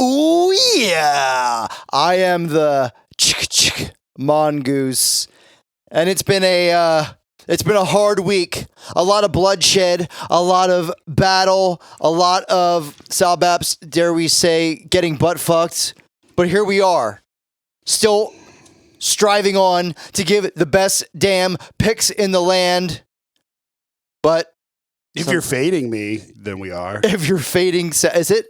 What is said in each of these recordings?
Ooh, yeah. I am the mongoose. And it's been a hard week. A lot of bloodshed, a lot of battle, a lot of Sal Baps, dare we say, getting butt fucked. But here we are, still striving on to give the best damn picks in the land. But if you're fading me, then we are. If you're fading, is it?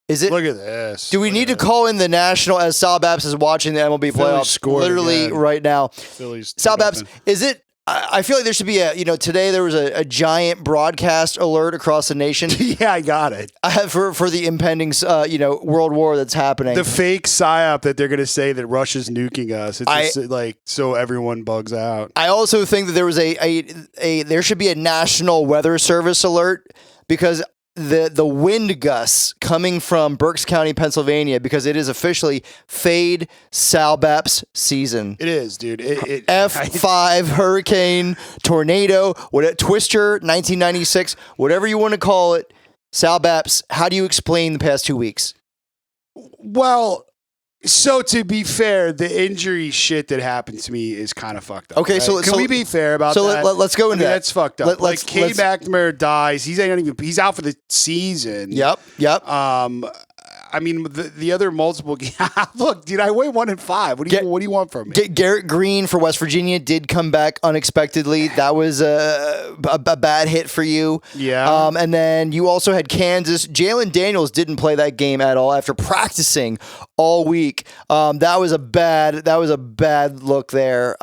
Look at this. Do we need to call in the national as Sal Baps is watching the MLB playoffs literally right now? Phillies. Sal Baps, is it? I feel like there should be today there was a giant broadcast alert across the nation. Yeah, I got it. For the impending, world war that's happening. The fake psyop that they're going to say that Russia's nuking us. It's just like so everyone bugs out. I also think that there was there should be a national weather service alert because the wind gusts coming from Berks County, Pennsylvania, because it is officially fade Sal Baps season. It is, dude. F5 hurricane, tornado, twister, 1996, whatever you want to call it. Sal Baps, how do you explain the past 2 weeks? Well, so to be fair, the injury shit that happened to me is kind of fucked up. Okay, right? so can we be fair about that? So let's go into that. That's fucked up. Cade McNamara dies. He's out for the season. Yep. I mean, the other multiple. Look, dude, I weigh 1-5. What do you want from me? Garrett Green for West Virginia did come back unexpectedly. That was a bad hit for you. Yeah. And then you also had Kansas. Jalen Daniels didn't play that game at all after practicing all week. That was a bad look there.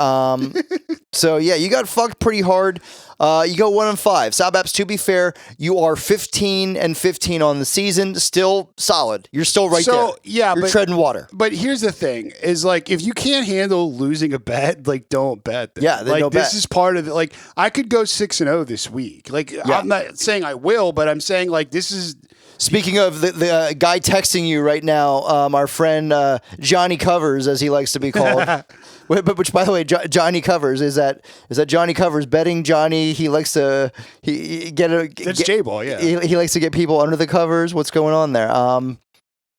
So yeah, you got fucked pretty hard. You go 1-5. Sal Baps, to be fair, you are 15-15 on the season. Still solid. You're still right there. Yeah, you're treading water. But here's the thing: is like if you can't handle losing a bet, like don't bet. Then. Yeah, like don't this bet. is part of it. Like I could go 6-0 this week. Like I'm not saying I will, but I'm saying like this is. Speaking of the guy texting you right now, our friend Johnny Covers, as he likes to be called. Which, by the way, Johnny Covers is that Johnny Covers betting Johnny? He likes to That's J-Ball, yeah. He likes to get people under the covers. What's going on there?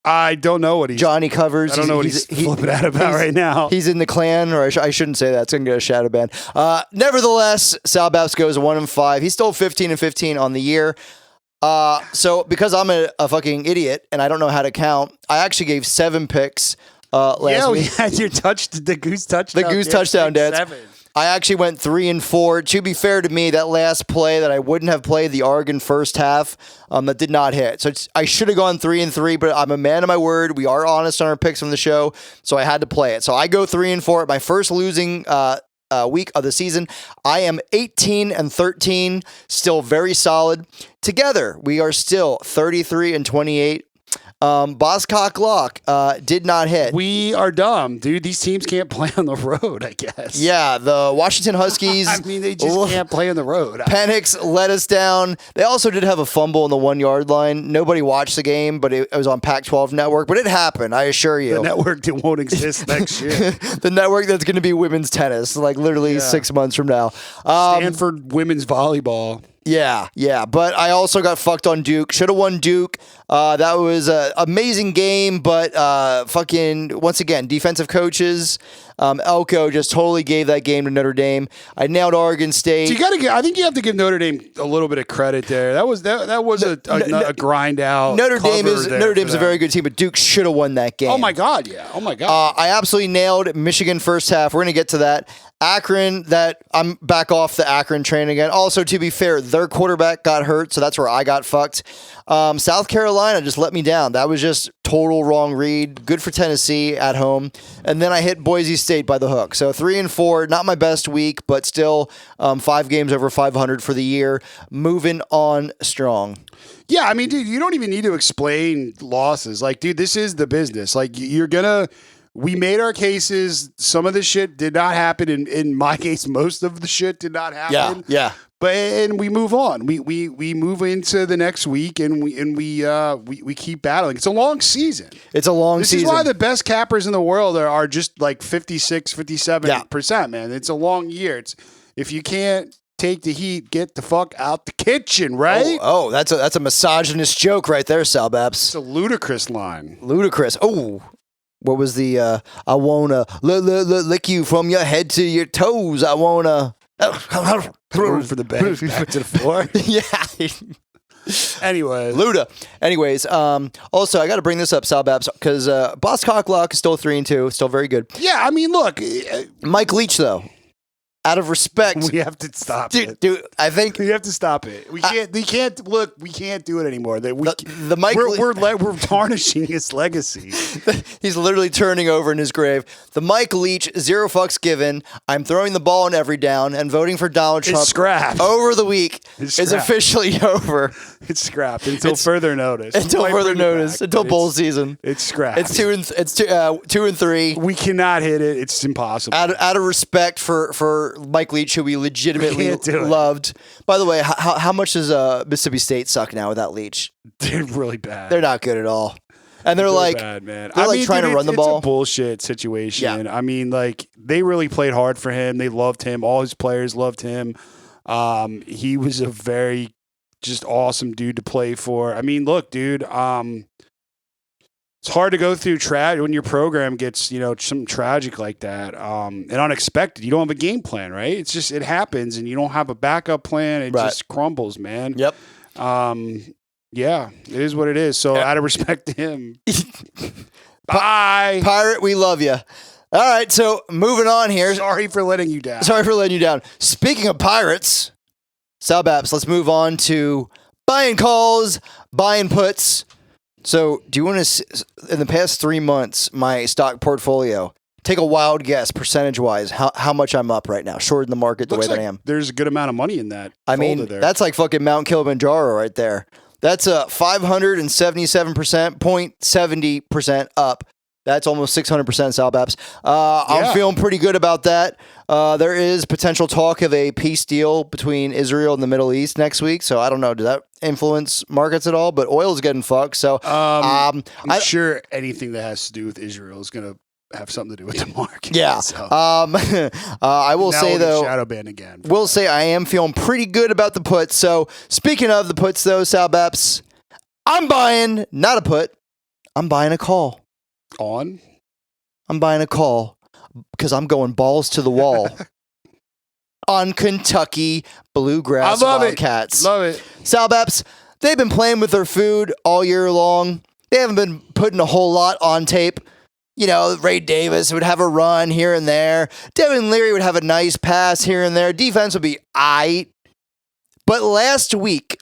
I don't know what Johnny Covers. I don't know what he's flipping out about right now. He's in the clan, or I shouldn't say that. It's gonna get a shadow ban. Nevertheless, Sal Baps goes 1-5. He's still 15-15 on the year. So because I'm a fucking idiot and I don't know how to count, I actually gave 7 picks. Last week. Yeah, you touched the goose touchdown. The goose touchdown dance. 7. I actually went 3-4. To be fair to me, that last play that I wouldn't have played the Oregon first half, that did not hit. So I should have gone 3-3, but I'm a man of my word. We are honest on our picks from the show, so I had to play it. So I go 3-4. My first losing week of the season. I am 18-13, still very solid. Together, we are still 33-28. Boss Cock Lock did not hit. We are dumb, dude. These teams can't play on the road, I guess. Yeah, the Washington Huskies. I mean, they just can't play on the road. Penix let us down. They also did have a fumble on the 1-yard line. Nobody watched the game, but it was on Pac-12 Network. But it happened, I assure you. The network that won't exist next year. The network that's going to be women's tennis, like literally 6 months from now. Stanford women's volleyball. Yeah, but I also got fucked on Duke. Should have won Duke. That was an amazing game, but fucking, once again, defensive coaches. Elko just totally gave that game to Notre Dame. I nailed Oregon State. So I think you have to give Notre Dame a little bit of credit there. That was a grind out. Notre Dame's a very good team, but Duke should have won that game. Oh my god, yeah. Oh my god. I absolutely nailed Michigan first half. We're gonna get to that. Akron, I'm back off the Akron train again. Also, to be fair, their quarterback got hurt, so that's where I got fucked. South Carolina just let me down. That was just total wrong read. Good for Tennessee at home. And then I hit Boise State by the hook. So 3-4, not my best week, but still 5 games over 500 for the year. Moving on strong. Yeah, I mean, dude, you don't even need to explain losses. Like, dude, this is the business. Like, we made our cases. Some of the shit did not happen. In my case, most of the shit did not happen. Yeah. And we move on. We move into the next week and we keep battling. It's a long season. This season. This is why the best cappers in the world are just like 56, 57%, man. It's a long year. If you can't take the heat, get the fuck out the kitchen, right? Oh, that's a misogynist joke right there, Sal Babs. It's a ludicrous line. Ludicrous. Oh, what was the I wanna lick you from your head to your toes. I wanna Room for the bed, back to the floor. Yeah. Anyway, Luda. Anyways, also I got to bring this up, Sal Babs, because Boss Cocklock is still 3-2, still very good. yeah, I mean, look, Mike Leach, though, out of respect, we have to stop it. dude, I think We have to stop it. We can't. We can't do it anymore. That we the Mike we're tarnishing his legacy. he's literally turning over in his grave. The Mike Leach, 0 fucks given. I'm throwing the ball in every down and voting for Donald Trump It's scrapped. over the week It's is scrapped. officially over. It's scrapped until further notice. Until We might further bring it notice. back, Until but bowl season. It's scrapped. It's 2 and 3. We cannot hit it. It's impossible. Out of respect for Mike Leach, who we legitimately can't do it. loved. By the way, how much does Mississippi State suck now without Leach? They're really bad. They're not good at all. And they're like, bad, man. they're like trying to run the ball. It's a bullshit situation. Yeah. I mean, like, they really played hard for him. They loved him. All his players loved him. He was a very just awesome dude to play for. I mean, look, dude, it's hard to go through when your program gets, something tragic like that, and unexpected. You don't have a game plan, right? It's just, it happens, and you don't have a backup plan. It just crumbles, man. Yep. Yeah, it is what it is. So out of respect to him, bye. Pirate, we love you. All right, so moving on here. Sorry for letting you down. Sorry for letting you down. Speaking of Pirates, Sal Babs, let's move on to buying calls, buying puts. So do you want to, in the past 3 months, my stock portfolio, take a wild guess, percentage-wise, how much I'm up right now, short in the market the way that I am? There's a good amount of money in that. I mean, there. that's like fucking Mount Kilimanjaro right there. That's 577%, 0.70% up. That's almost 600%, Sal Babs. I'm feeling pretty good about that. There is potential talk of a peace deal between Israel and the Middle East next week. So I don't know. Does that influence markets at all? But oil's getting fucked. So I'm sure anything that has to do with Israel is going to have something to do with the market. Yeah. So. I will Now say, we'll though, shadow ban again. We'll say I am feeling pretty good about the puts. So speaking of the puts, though, Sal Babs, I'm buying not a put. I'm buying a call. I'm buying a call because I'm going balls to the wall on Kentucky Bluegrass Wildcats. Love it. Sal Babs, they've been playing with their food all year long. They haven't been putting a whole lot on tape. Ray Davis would have a run here and there. Devin Leary would have a nice pass here and there. Defense would be aight. But last week,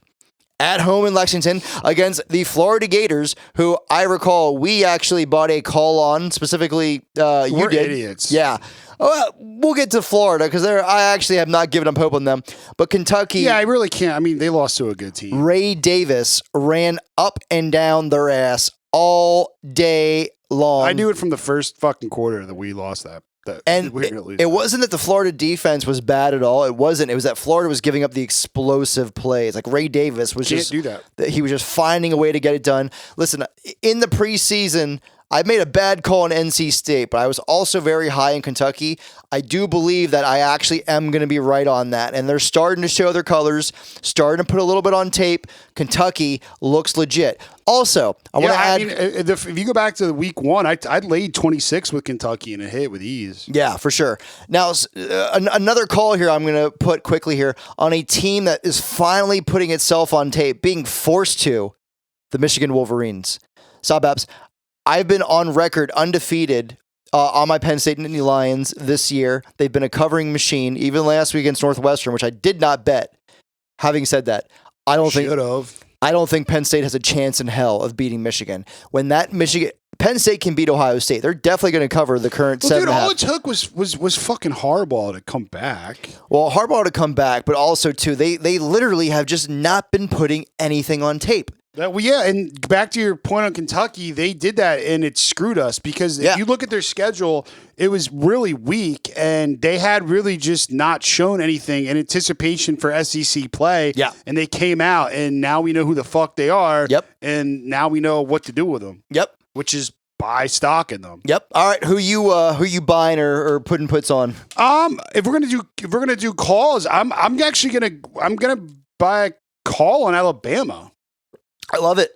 at home in Lexington against the Florida Gators, who I recall we actually bought a call on, specifically you did. Idiots. Yeah. We'll get to Florida because I actually have not given up hope on them. But Kentucky. Yeah, I really can't. I mean, they lost to a good team. Ray Davis ran up and down their ass all day long. I knew it from the first fucking quarter that we lost that. And it wasn't that the Florida defense was bad at all. It wasn't. It was that Florida was giving up the explosive plays. Like Ray Davis was Can't do that. He was just finding a way to get it done. Listen, in the preseason, I made a bad call on NC State, but I was also very high in Kentucky. I do believe that I actually am going to be right on that. And they're starting to show their colors, starting to put a little bit on tape. Kentucky looks legit. Also, I want to add... I mean, if you go back to week 1, I'd laid 26 with Kentucky and a hit with ease. Yeah, for sure. Now, another call here I'm going to put quickly here on a team that is finally putting itself on tape, being forced to, the Michigan Wolverines. Sal Babs, I've been on record undefeated on my Penn State Nittany Lions this year. They've been a covering machine, even last week against Northwestern, which I did not bet. Having said that, I don't think Penn State has a chance in hell of beating Michigan. When Penn State can beat Ohio State, they're definitely going to cover the current 7.5. Dude, all it took was fucking Harbaugh to come back. Well, Harbaugh to come back, but also too, they literally have just not been putting anything on tape. And back to your point on Kentucky, they did that and it screwed us because if you look at their schedule, it was really weak and they had really just not shown anything in anticipation for SEC play. Yeah. And they came out and now we know who the fuck they are. Yep. And now we know what to do with them. Yep. Which is buy stock in them. Yep. All right. Who you buying or putting puts on? If we're gonna do calls, I'm actually gonna buy a call on Alabama. I love it.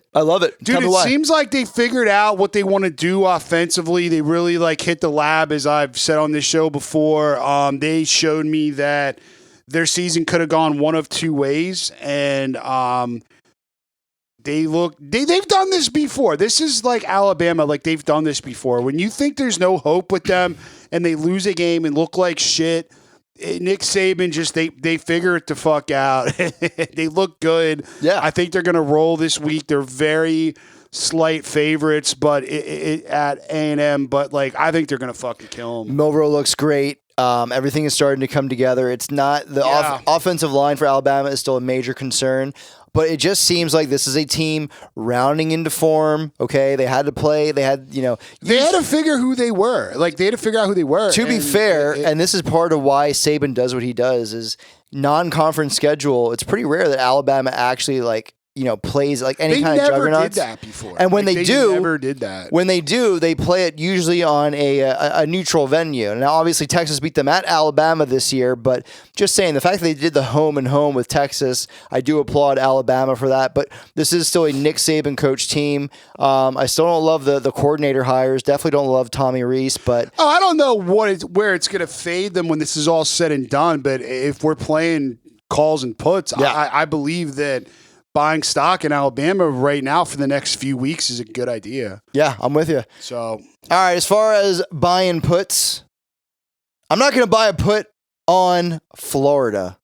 Dude, it seems like they figured out what they want to do offensively. They really hit the lab, as I've said on this show before. They showed me that their season could have gone one of two ways, and they've done this before. This is like Alabama, they've done this before. When you think there's no hope with them and they lose a game and look like shit, Nick Saban they figure it the fuck out. They look good. Yeah. I think they're going to roll this week. They're very slight favorites, but at A&M, but I think they're going to fucking kill them. Milroe looks great. Everything is starting to come together. It's not the offensive line for Alabama is still a major concern, but it just seems like this is a team rounding into form. Okay, they had to play. They had they had to figure who they were. They had to figure out who they were. To be fair, and this is part of why Saban does what he does is non-conference schedule. It's pretty rare that Alabama actually plays any kind of juggernauts. They never did that before. And when they do, never did that. When they do, they play it usually on a neutral venue. Now, obviously, Texas beat them at Alabama this year, but just saying, the fact that they did the home and home with Texas, I do applaud Alabama for that. But this is still a Nick Saban coach team. I still don't love the coordinator hires. Definitely don't love Tommy Rees, but I don't know where it's going to fade them when this is all said and done. But if we're playing calls and puts, I believe that buying stock in Alabama right now for the next few weeks is a good idea. Yeah, I'm with you. So, all right, as far as buying puts, I'm not going to buy a put on Florida,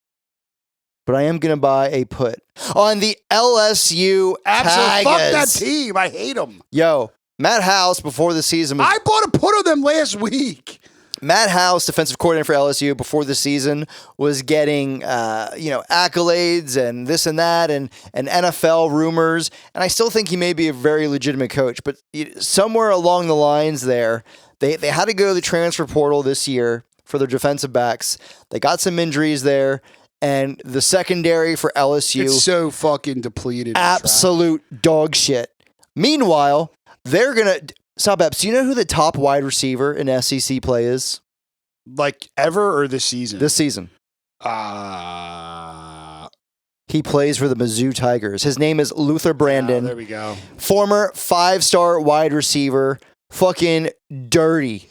but I am going to buy a put on the LSU Tigers. Fuck that team. I hate them. Yo, Matt House before the season I bought a put on them last week. Matt House, defensive coordinator for LSU before the season, was getting accolades and this and that and NFL rumors, and I still think he may be a very legitimate coach. But somewhere along the lines there, they had to go to the transfer portal this year for their defensive backs. They got some injuries there, and the secondary for LSU it's so fucking depleted. Absolute dog shit. Meanwhile, they're gonna. Sababs, do you know who the top wide receiver in SEC play is? Ever or this season? This season. He plays for the Mizzou Tigers. His name is Luther Brandon. There we go. Former 5-star wide receiver. Fucking dirty.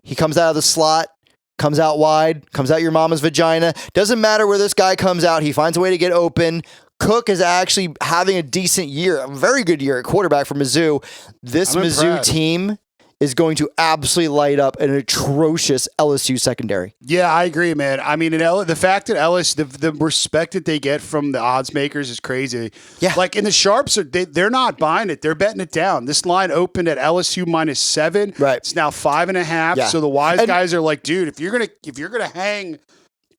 He comes out of the slot, comes out wide, comes out your mama's vagina. Doesn't matter where this guy comes out. He finds a way to get open. Cook is actually having a decent year, a very good year at quarterback for Mizzou. This Mizzou team is going to absolutely light up an atrocious LSU secondary. Yeah, I agree, man. I mean, the fact that LSU, the respect that they get from the odds makers is crazy. Yeah. In the sharps, they're not buying it. They're betting it down. This line opened at LSU -7. Right. It's now 5.5. Yeah. So the wise guys are like, dude, if you're gonna hang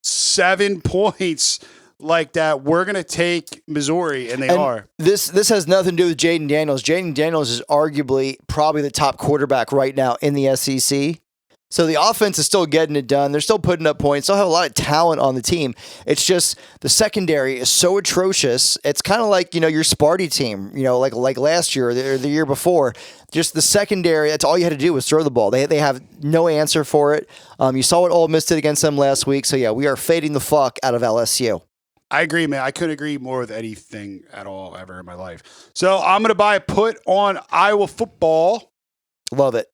7 points like that, we're going to take Missouri, and they are. This has nothing to do with Jaden Daniels. Jaden Daniels is arguably probably the top quarterback right now in the SEC. So the offense is still getting it done. They're still putting up points. Still have a lot of talent on the team. It's just the secondary is so atrocious. It's kind of like, your Sparty team, like last year or the year before. Just the secondary, that's all you had to do was throw the ball. They have no answer for it. You saw what Ole Miss did against them last week. So, yeah, we are fading the fuck out of LSU. I agree, man. I couldn't agree more with anything at all ever in my life. So I'm going to buy a put on Iowa football. Love it.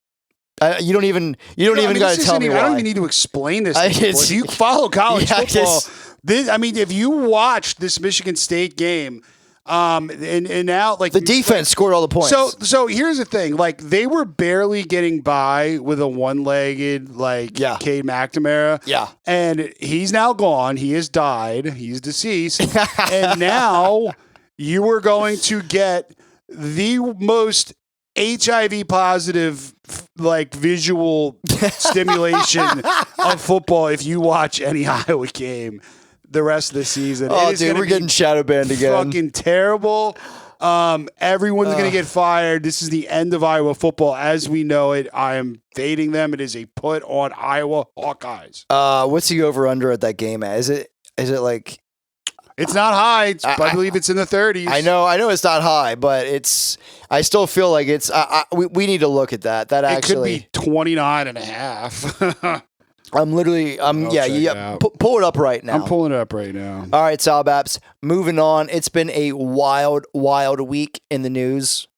You don't even got to tell me why. I don't even need to explain this. If you follow college football, if you watch this Michigan State game, and now the defense scored all the points. So here's the thing: they were barely getting by with a one-legged Cade McNamara. Yeah, and he's now gone. He has died. He's deceased. And now you are going to get the most HIV positive visual stimulation of football if you watch any Iowa game the rest of the season. Oh, dude, we're getting shadow banned again. Fucking terrible. Everyone's going to get fired. This is the end of Iowa football as we know it. I am fading them. It is a put on Iowa Hawkeyes. What's the over under at that game at? Is it It's not high. I believe it's in the 30s. I know it's not high, but I still feel like we need to look at that. That actually it could be 29 and a half. I'm literally, pull it up right now. I'm pulling it up right now. All right, Salbaps, moving on. It's been a wild, wild week in the news.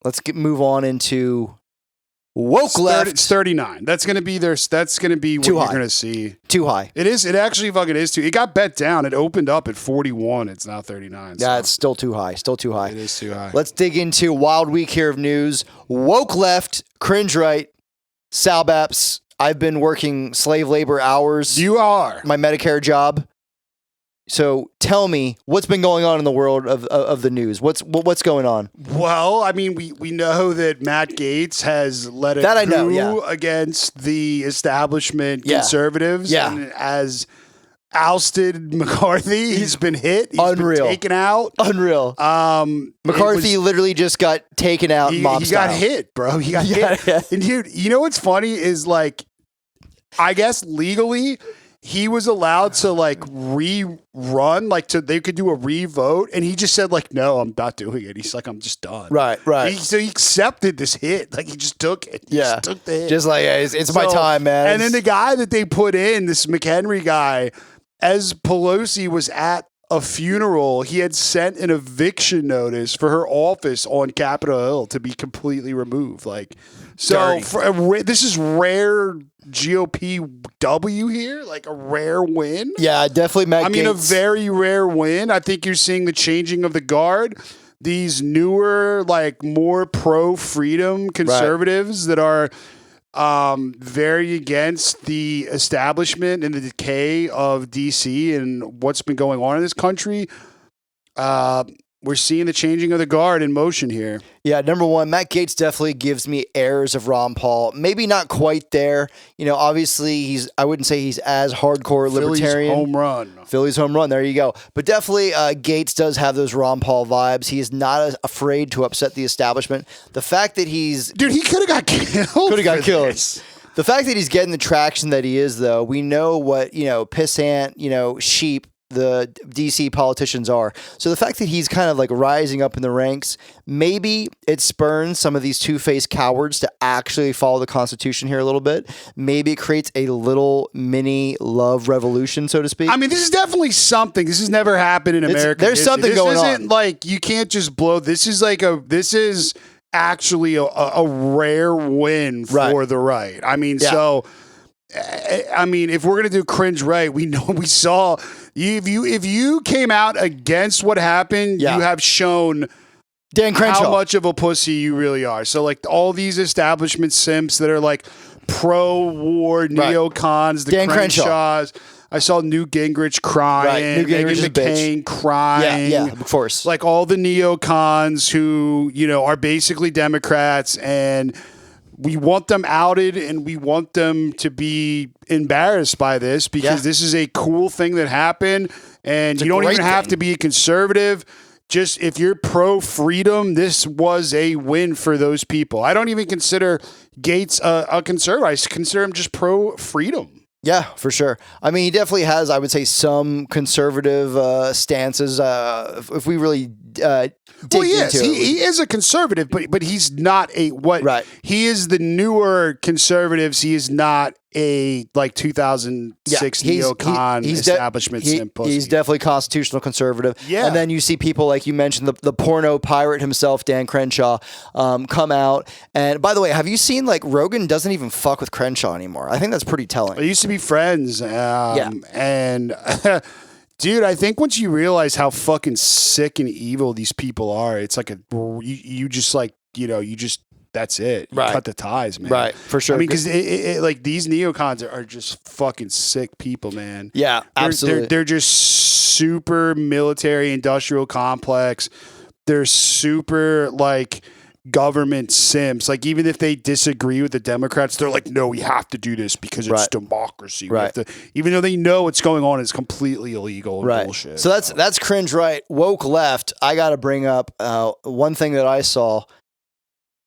Let's move on into woke left. It's 39. That's going to be That's going to be what you're going to see. Too high. It is. It actually fucking is too. It got bet down. It opened up at 41. It's now 39. Yeah, it's still too high. Still too high. It is too high. Let's dig into wild week here of news. Woke left, cringe right, Salbaps. I've been working slave labor hours. You are. My Medicare job. So tell me, what's been going on in the world of the news? What's going on? Well, I mean, we know that Matt Gaetz has led a coup against the establishment conservatives and has ousted McCarthy. He's been hit. He's Unreal. Been taken out. Unreal. McCarthy literally just got taken out. He got hit, bro. He got hit. Yeah. And you know what's funny is like, I guess legally he was allowed to like rerun, like they could do a revote, and he just said like, no, I'm not doing it. He's like, I'm just done. Right. So he accepted this hit, like he just took it. He just took the hit. Just like it's my time, man. And then the guy that they put in, this McHenry guy, as Pelosi was at a funeral, he had sent an eviction notice for her office on Capitol Hill to be completely removed. Like, so this is rare GOP W here, like a rare win. Yeah, definitely. Matt Gaetz. A very rare win. I think you're seeing the changing of the guard. These newer, like more pro-freedom conservatives that are very against the establishment and the decay of DC and what's been going on in this country. We're seeing the changing of the guard in motion here. Yeah, number one, Matt Gaetz definitely gives me airs of Ron Paul. Maybe not quite there. You know, obviously I wouldn't say he's as hardcore libertarian. Philly's home run. There you go. But definitely Gaetz does have those Ron Paul vibes. He is not afraid to upset the establishment. The fact that he's... Dude, he could have got killed. The fact that he's getting the traction that he is, though, we know what, pissant, sheep the DC politicians are. So the fact that he's kind of like rising up in the ranks, maybe it spurns some of these two-faced cowards to actually follow the Constitution here a little bit. Maybe it creates a little mini love revolution, so to speak. I mean, this is definitely something. This has never happened in America. There's something going on. This isn't like, you can't just blow. This is actually a rare win for the right. I mean, if we're gonna do cringe right, we saw if you came out against what happened, you have shown Dan Crenshaw how much of a pussy you really are. So like all these establishment simps that are like pro-war neocons, the Dan Crenshaws. I saw Newt Gingrich crying, Meghan McCain crying. Yeah, of course. Like all the neocons who, are basically Democrats, and we want them outed and we want them to be embarrassed by this because this is a cool thing that happened, and you don't even have to be a conservative. Just if you're pro-freedom, this was a win for those people. I don't even consider Gaetz a conservative. I consider him just pro-freedom. Yeah, for sure. I mean, he definitely has, I would say, some conservative stances. If we really dig into it. He is a conservative, but he's not he is the newer conservatives. He is not a 2006 neocon establishment pussy. He's definitely constitutional conservative. Yeah. And then you see people like you mentioned, the porno pirate himself, Dan Crenshaw, come out. And by the way, have you seen Rogan doesn't even fuck with Crenshaw anymore? I think that's pretty telling. They used to be friends. And dude, I think once you realize how fucking sick and evil these people are, it's like that's it. You cut the ties, man. Right, for sure. I mean, because these neocons are just fucking sick people, man. Yeah, absolutely. They're just super military industrial complex. They're super government simps. Even if they disagree with the Democrats, they're like, no, we have to do this because it's democracy. Right. Even though they know what's going on is completely illegal and bullshit. So that's cringe right. Woke left. I got to bring up one thing that I saw.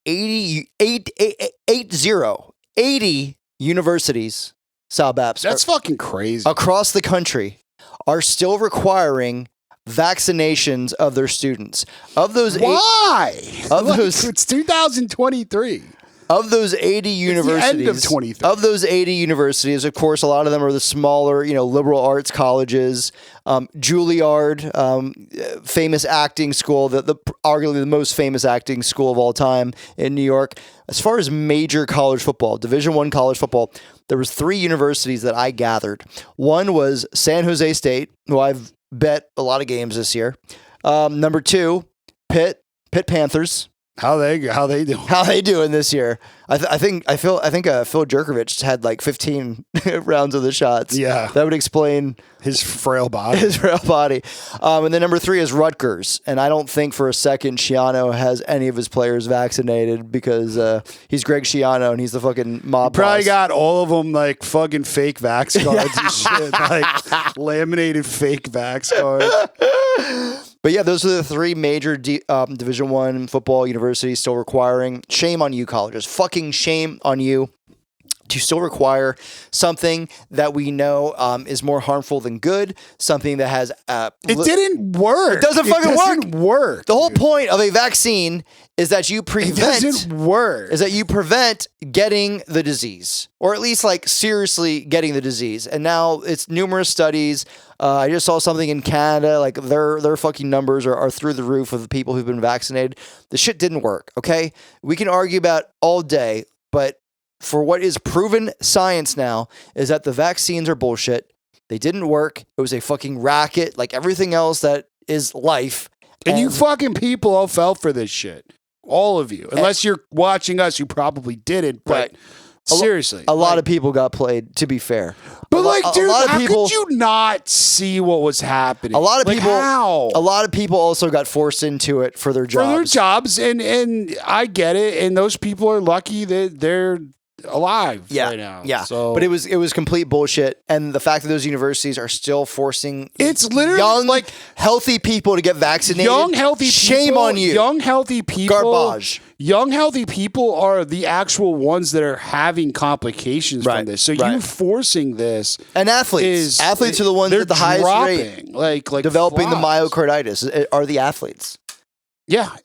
80 universities, Salbaps. That's fucking crazy. Across the country are still requiring vaccinations of their students. Of those Why? Of those, it's 2023. Of those 80 universities, It's the end of 23. Of those 80 universities, of course, a lot of them are the smaller, liberal arts colleges. Juilliard, famous acting school, the arguably the most famous acting school of all time in New York. As far as major college football, Division I college football, there was 3 universities that I gathered. One was San Jose State, who I've bet a lot of games this year. Number 2, Pitt Panthers. How they doing? How they doing this year? I think Phil Jerkovich had like 15 rounds of the shots. Yeah, that would explain his frail body. And then number 3 is Rutgers, and I don't think for a second Schiano has any of his players vaccinated because he's Greg Schiano and he's the fucking mob. He probably boss. got all of them like fucking fake vax cards and shit, like laminated fake vax cards. But yeah, those are the 3 major Division I football universities still requiring. Shame on you, colleges. Fucking shame on you to still require something that we know is more harmful than good, something that has... it didn't work. It doesn't work. The whole point of a vaccine is that you prevent... It doesn't work. Is that you prevent getting the disease, or at least like seriously getting the disease. And now it's numerous studies. I just saw something in Canada, like their fucking numbers are through the roof of the people who've been vaccinated. The shit didn't work, okay? We can argue about all day, but for what is proven science now is that the vaccines are bullshit. They didn't work. It was a fucking racket, like everything else that is life. And you fucking people all fell for this shit. All of you. Unless you're watching us, you probably didn't, but... Right. Seriously. A lot of people got played, to be fair. But dude, how could you not see what was happening? A lot of people how? A lot of people also got forced into it for their jobs. And I get it, and those people are lucky that they're alive right now. Yeah. So, but it was complete bullshit. And the fact that those universities are still forcing it's literally young, healthy people to get vaccinated. Young, healthy shame people, on you. Young, healthy people. Garbage. Young, healthy people are the actual ones that are having complications from this. So you forcing this. And athletes. Athletes are the ones at the highest rate. Like developing the myocarditis are the athletes. Yeah.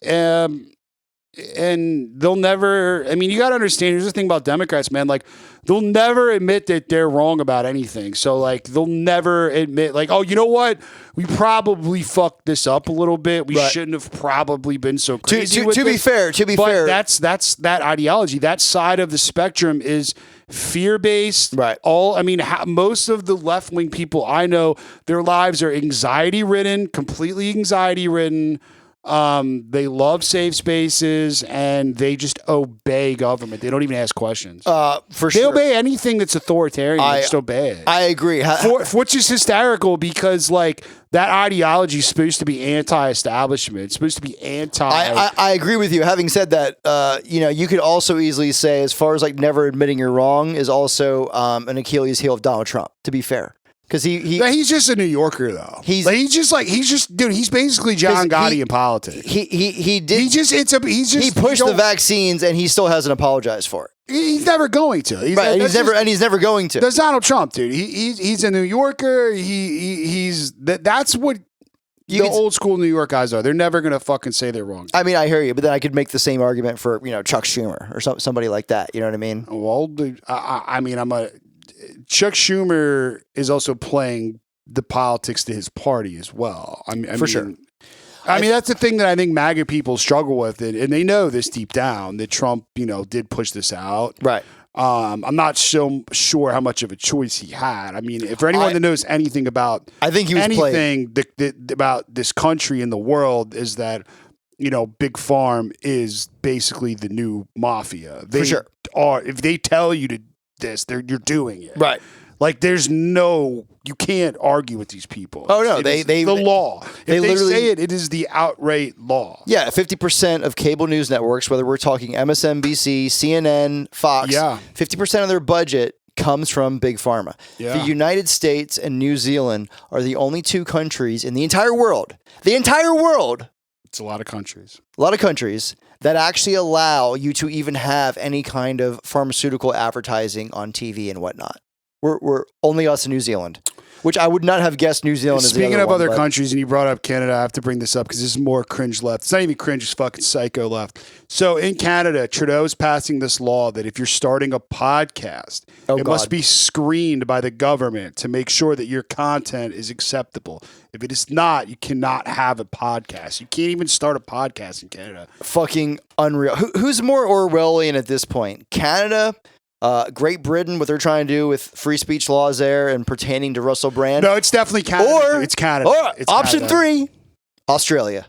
And they'll never, I mean, you got to understand, here's the thing about Democrats, man. Like, they'll never admit that they're wrong about anything. So, like, they'll never admit, like, oh, you know what? We probably fucked this up a little bit. We shouldn't have probably been so crazy with to be fair, that's that ideology. That side of the spectrum is fear-based. Right. Most of the left-wing people I know, their lives are anxiety-ridden, completely anxiety-ridden. They love safe spaces and they just obey government. They don't even ask questions. They obey anything that's authoritarian. They just obey it. I agree. Which is hysterical because like that ideology is supposed to be anti-establishment. It's supposed to be anti. I agree with you. Having said that, you could also easily say, as far as like never admitting you're wrong, is also an Achilles heel of Donald Trump. To be fair. Because he's just a New Yorker though. He's basically John Gotti in politics. He pushed the vaccines and he still hasn't apologized for it. He's never going to. He's never going to. That's Donald Trump, dude. He's a New Yorker. That's what the old school New York guys are. They're never gonna fucking say they're wrong. I mean, I hear you, but then I could make the same argument for Chuck Schumer or somebody like that. You know what I mean? Well, dude, Chuck Schumer is also playing the politics to his party as well. For sure. That's the thing that I think MAGA people struggle with, and they know this deep down that Trump, did push this out. Right. I'm not so sure how much of a choice he had. I mean, for anyone that knows anything about, I think he was anything about this country and the world, is that Big Farm is basically the new mafia. For sure. If they tell you to this, you're doing it. Right. Like you can't argue with these people. Oh no, the law. If they say it is the outright law. Yeah, 50% of cable news networks, whether we're talking MSNBC, CNN, Fox, 50% of their budget comes from Big Pharma. Yeah. The United States and New Zealand are the only 2 countries in the entire world. It's a lot of countries. That actually allow you to even have any kind of pharmaceutical advertising on TV and whatnot. We're only us in New Zealand. which I would not have guessed New Zealand is the Speaking other of one, other but- countries, and you brought up Canada, I have to bring this up because this is more cringe left. It's not even cringe, it's fucking psycho left. So in Canada, Trudeau's passing this law that if you're starting a podcast, it must be screened by the government to make sure that your content is acceptable. If it is not, you cannot have a podcast. You can't even start a podcast in Canada. Fucking unreal. Who's more Orwellian at this point? Canada? Great Britain, what they're trying to do with free speech laws there and pertaining to Russell Brand? No, it's definitely Canada. Or it's Canada. Or It's option Canada. 3, Australia.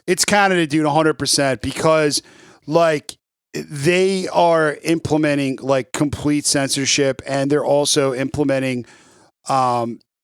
It's Canada, dude, 100%, because like they are implementing like complete censorship, and they're also implementing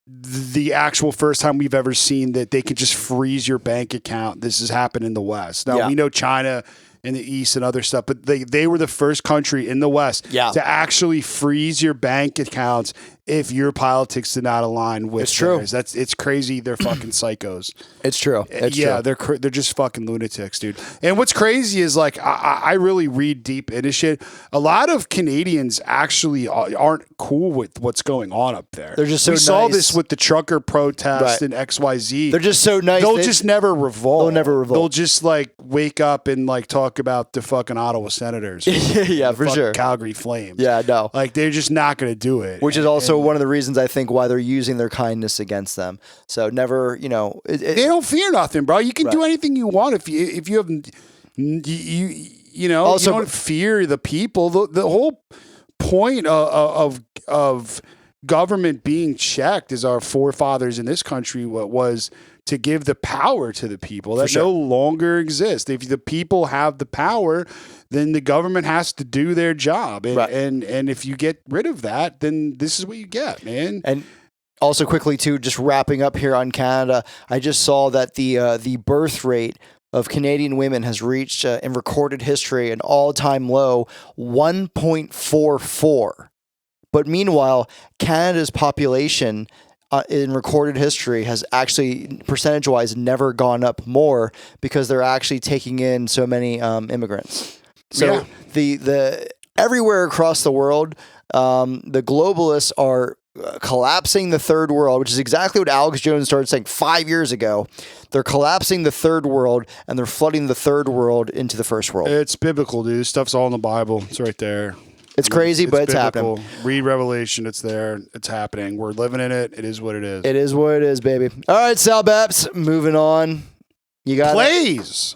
the actual first time we've ever seen that they can just freeze your bank account. This has happened in the West. Now, we know China in the East and other stuff, but they were the first country in the West to actually freeze your bank accounts if your politics did not align with theirs. It's crazy. They're fucking psychos. It's true. It's true. They're just fucking lunatics, dude. And what's crazy is like I really read deep into shit. A lot of Canadians actually aren't cool with what's going on up there. They're just so we saw nice. this with the trucker protest and XYZ. They're just so nice. They'll just never revolt. They'll never revolt. They'll just like wake up and like talk about the fucking Ottawa Senators. Yeah, for sure. Calgary Flames. Yeah, no. Like they're just not going to do it. Which is also one of the reasons I think why they're using their kindness against them. So never, they don't fear nothing, bro. You can do anything you want if you have you don't fear the people. The whole point of government being checked is our forefathers in this country was to give the power to the people that no longer exist. If the people have the power, then the government has to do their job. And if you get rid of that, then this is what you get, man. And also quickly too, just wrapping up here on Canada, I just saw that the birth rate of Canadian women has reached in recorded history an all-time low 1.44. But meanwhile, Canada's population in recorded history has actually percentage-wise never gone up more because they're actually taking in so many immigrants. So the everywhere across the world, the globalists are collapsing the third world, which is exactly what Alex Jones started saying 5 years ago. They're collapsing the third world and they're flooding the third world into the first world. It's biblical, dude. This stuff's all in the Bible. It's right there. It's crazy, but it's happening. Read Revelation. It's there. It's happening. We're living in it. It is what it is. It is what it is, baby. All right, Sal Baps, moving on. You got plays.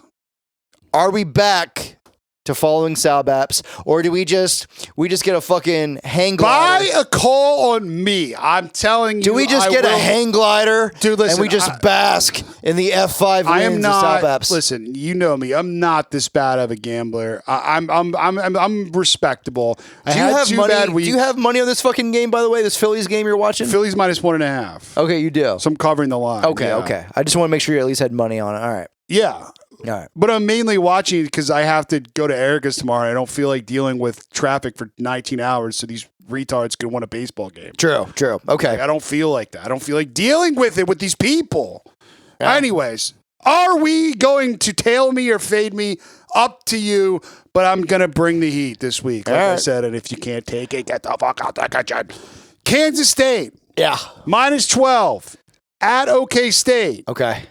Are we back to following Sal Baps, or do we just get a fucking hang glider? Buy a call on me. I'm telling you. Do we just get a hang glider, dude? Listen, and we just bask in the F5 I am wins not. of Sal Baps? Listen, you know me. I'm not this bad of a gambler. I'm respectable. I had 2 bad weeks. Do you have money on this fucking game, by the way? This Phillies game you're watching? Phillies -1.5. Okay, you do. So I'm covering the line. Okay. I just want to make sure you at least had money on it. All right. Yeah. All right. But I'm mainly watching because I have to go to Erica's tomorrow. And I don't feel like dealing with traffic for 19 hours so these retards can win a baseball game. True. Okay. Like, I don't feel like that. I don't feel like dealing with it with these people. Yeah. Anyways, are we going to tail me or fade me? Up to you, but I'm going to bring the heat this week. Like I said, and if you can't take it, get the fuck out that kitchen. Kansas State. Yeah. -12 at OK State. Okay.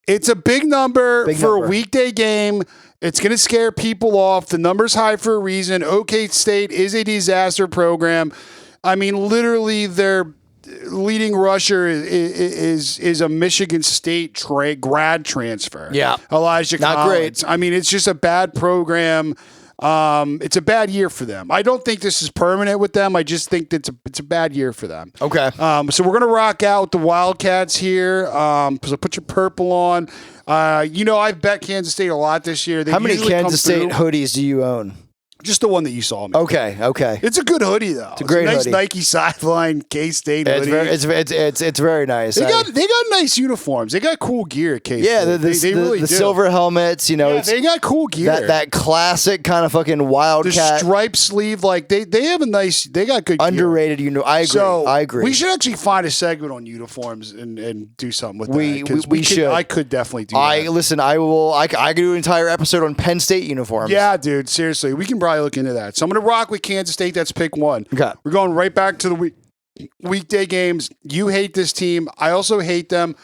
It's a big number a weekday game. It's going to scare people off. The number's high for a reason. OK State is a disaster program. I mean, literally, their leading rusher is a Michigan State grad transfer. Yeah. Elijah Not Collins. great. I mean, it's just a bad program. It's a bad year for them. I don't think this is permanent with them. I just think that it's a bad year for them. Okay. So we're gonna rock out with the Wildcats here. So put your purple on. I've bet Kansas State a lot this year. How many Kansas State hoodies do you own? Just the one that you saw me. Okay. It's a good hoodie though. It's a great nice hoodie. Nike sideline K-State hoodie. It's very nice. They got nice uniforms. They got cool gear at K-State. Yeah, they really do. The silver helmets. They got cool gear. That classic kind of fucking Wildcat. The striped sleeve, like they have a nice. They got good underrated. Gear. I agree. We should actually find a segment on uniforms and do something with that. We should. I could definitely do that. Listen. I will. I could do an entire episode on Penn State uniforms. Yeah, dude. Seriously, we can probably look into that. So I'm gonna rock with Kansas State. That's pick 1. Okay. We're going right back to the weekday games. You hate this team. I also hate them,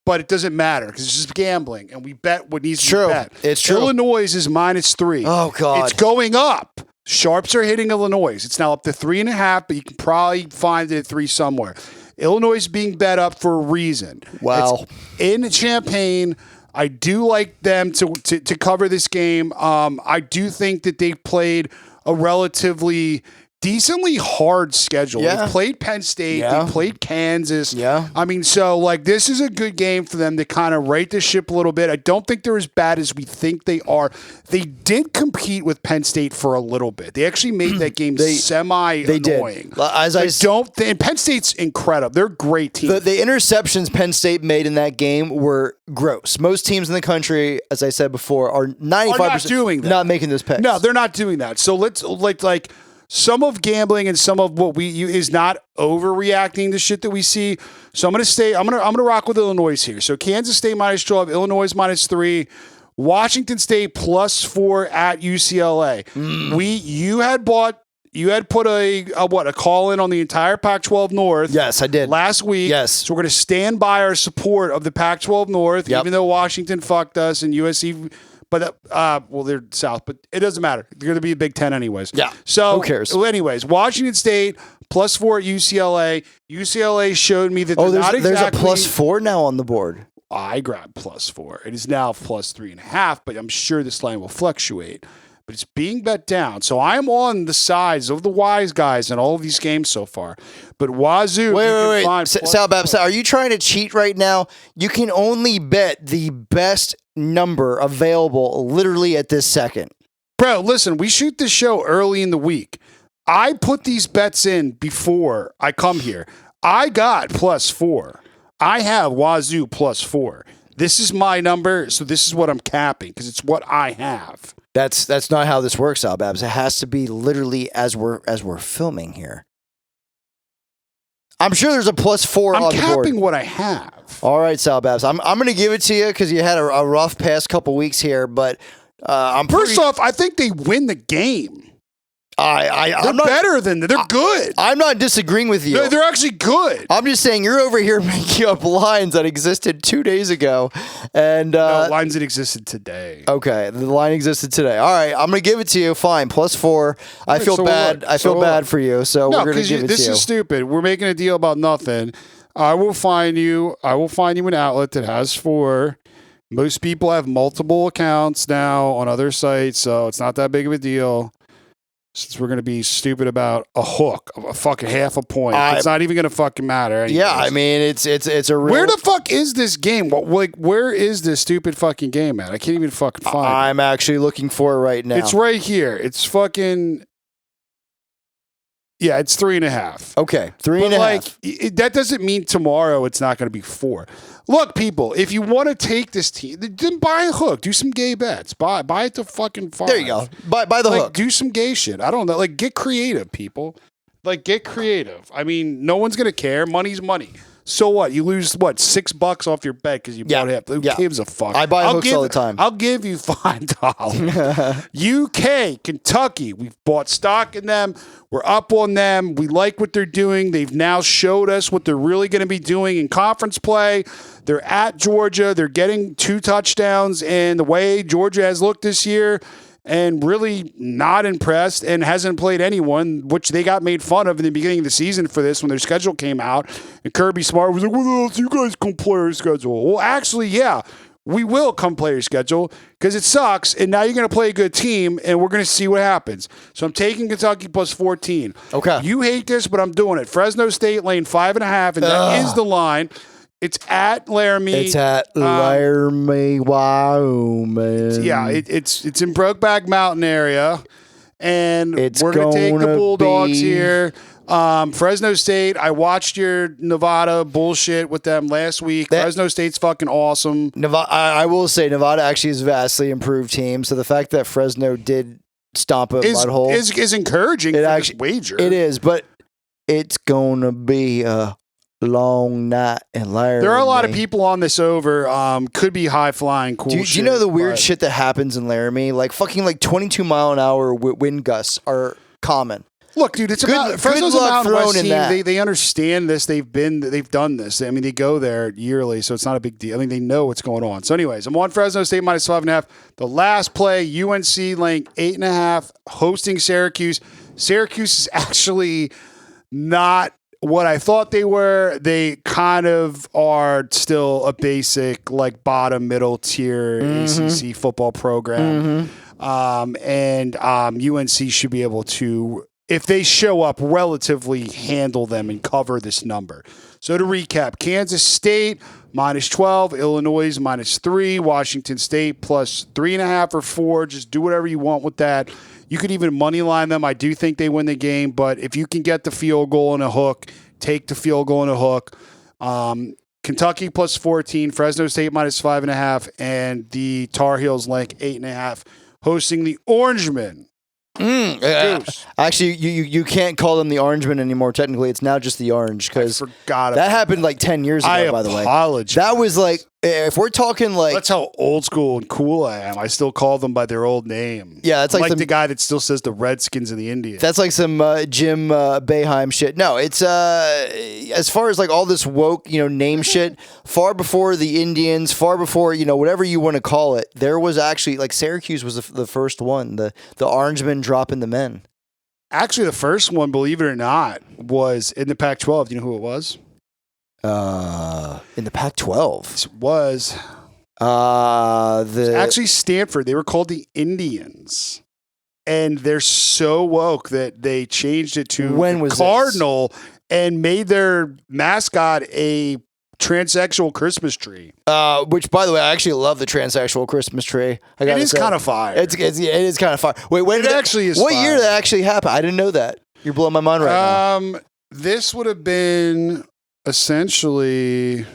but it doesn't matter because it's just gambling, and we bet what needs to be bet. It's true. Illinois is -3. Oh, God. It's going up. Sharps are hitting Illinois. It's now up to 3.5, but you can probably find it at 3 somewhere. Illinois is being bet up for a reason. Wow. It's in Champaign. I do like them to cover this game. I do think that they played a relatively decently hard schedule. Yeah. They played Penn State. Yeah. They played Kansas. Yeah. I mean, so like this is a good game for them to kind of right the ship a little bit. I don't think they're as bad as we think they are. They did compete with Penn State for a little bit. They actually made that game semi-annoying. They did. And Penn State's incredible. They're a great team. The interceptions Penn State made in that game were gross. Most teams in the country, as I said before, are 95% not making those picks. No, they're not doing that. So let's like some of gambling and some of what is not overreacting to shit that we see. So I'm gonna rock with Illinois here. So Kansas State -12, Illinois -3, Washington State +4 at UCLA. You had put a call in on the entire Pac-12 North. Yes, I did. Last week. Yes. So we're going to stand by our support of the Pac-12 North, even though Washington fucked us and USC. But, they're South, but it doesn't matter. They're going to be a Big Ten anyways. Yeah. So, who cares? Anyways, Washington State +4 at UCLA. UCLA showed me that they're not exactly. There's a +4 now on the board. I grabbed +4. It is now +3.5, but I'm sure this line will fluctuate. But it's being bet down. So I am on the sides of the wise guys in all of these games so far. But Wazoo. Wait. Sal Babs, are you trying to cheat right now? You can only bet the best number available literally at this second. Bro, listen, we shoot this show early in the week. I put these bets in before I come here. I got +4. I have Wazoo +4. This is my number, so this is what I'm capping because it's what I have. That's not how this works, Sal Babs. It has to be literally as we're filming here. I'm sure there's a +4 on the board. I'm capping what I have. All right, Sal Babs. I'm going to give it to you because you had a rough past couple weeks here, but First off, I think they win the game. They're better than they're good. I'm not disagreeing with you. They're actually good. I'm just saying you're over here making up lines that existed 2 days ago, and no, lines that existed today. Okay, the line existed today. All right, I'm gonna give it to you. Fine, +4. I feel bad. I feel bad for you. So we're gonna give it to you. This is stupid. We're making a deal about nothing. I will find you an outlet that has 4. Most people have multiple accounts now on other sites, so it's not that big of a deal. Since we're going to be stupid about a hook of a fucking half a point. It's not even going to fucking matter anyways. Yeah, I mean, it's a real... Where the fuck is this game? Where is this stupid fucking game at? I can't even fucking find it. I'm actually looking for it right now. It's right here. It's fucking... Yeah, it's 3.5. Okay, 3.5. That doesn't mean tomorrow it's not going to be 4. Look, people, if you want to take this team, then buy a hook. Do some gay bets. Buy it to fucking 5. There you go. Buy the hook. Do some gay shit. I don't know. Get creative, people. Get creative. I mean, no one's going to care. Money's money. So what? You lose, $6 off your bet because you bought half. Who gives a fuck? I buy hooks all the time. I'll give you $5. UK, Kentucky, we've bought stock in them. We're up on them. We like what they're doing. They've now showed us what they're really going to be doing in conference play. They're at Georgia. They're getting 2 touchdowns. And the way Georgia has looked this year, and really not impressed and hasn't played anyone, which they got made fun of in the beginning of the season for this when their schedule came out. And Kirby Smart was like, well, else you guys come play our schedule. Well, actually, yeah, we will come play your schedule because it sucks. And now you're going to play a good team and we're going to see what happens. So I'm taking Kentucky +14. Okay. You hate this, but I'm doing it. Fresno State lane 5.5, and that is the line. It's at Laramie. It's at Laramie, Wyoming. It's in Brokeback Mountain area, and we're going to take the Bulldogs here. Fresno State, I watched your Nevada bullshit with them last week. Fresno State's fucking awesome. I will say Nevada actually is a vastly improved team, so the fact that Fresno did stomp a mud hole is encouraging for this wager. It is, but it's going to be a long night in Laramie. There are a lot of people on this over. Could be high flying, cool shit. Do you know the weird shit that happens in Laramie? Like fucking 22 mile an hour wind gusts are common. Look, dude, it's Good Fresno's a luck Mountain thrown West in team. that. They understand this. They've done this. I mean, they go there yearly, so it's not a big deal. I mean, they know what's going on. So, anyways, I'm on Fresno State minus 5.5. The last play, UNC laying 8.5, hosting Syracuse. Syracuse is actually not what I thought they were. They kind of are still a basic, like bottom middle tier ACC football program. And UNC should be able to, if they show up, relatively handle them and cover this number. So to recap, Kansas State minus 12, Illinois minus 3, Washington State plus 3.5 or 4. Just do whatever you want with that. You could even money line them. I do think they win the game, but if you can get the field goal and a hook, take the field goal and a hook. Kentucky plus 14, Fresno State minus 5.5, and the Tar Heels like 8.5. Hosting the Orangemen. Actually, you can't call them the Orangemen anymore. Technically, it's now just the Orange because forgot that happened like 10 years ago. By the way, apologize. That was like if we're talking like that's how old school and cool I am. I still call them by their old name. Yeah, that's like the guy that still says the Redskins and the Indians. That's like some Jim Boeheim shit. No, it's as far as like all this woke, name shit. Far before the Indians, far before whatever you want to call it, there was actually like Syracuse was the first one. The Orangemen dropping the men. Actually, the first one, believe it or not, was in the Pac-12. Do you know who it was? In the Pac-12. It was actually Stanford. They were called the Indians, and they're so woke that they changed it to Cardinal and made their mascot a transsexual Christmas tree. Which, by the way, I actually love the transsexual Christmas tree. It is kind of fire. It is kind of fire. Wait, when it actually is. What fire. year did that actually happen? I didn't know that. You're blowing my mind right now. This would have been essentially.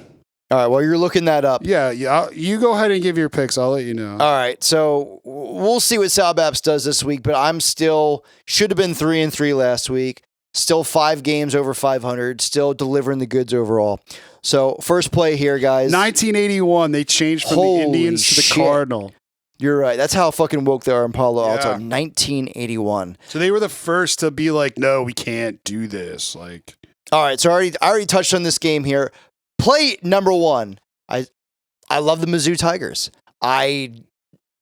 All right. Well, you're looking that up. Yeah. You go ahead and give your picks. I'll let you know. All right. So we'll see what Sal Baps does this week, but I'm still should have been 3-3 last week. Still 5 games over 500. Still delivering the goods overall. So first play here, guys. 1981. They changed from the Indians to the Cardinal. You're right. That's how fucking woke they are in Palo Alto. 1981. So they were the first to be like, no, we can't do this. Like, all right. So I already touched on this game here. Play number 1. I love the Mizzou Tigers. I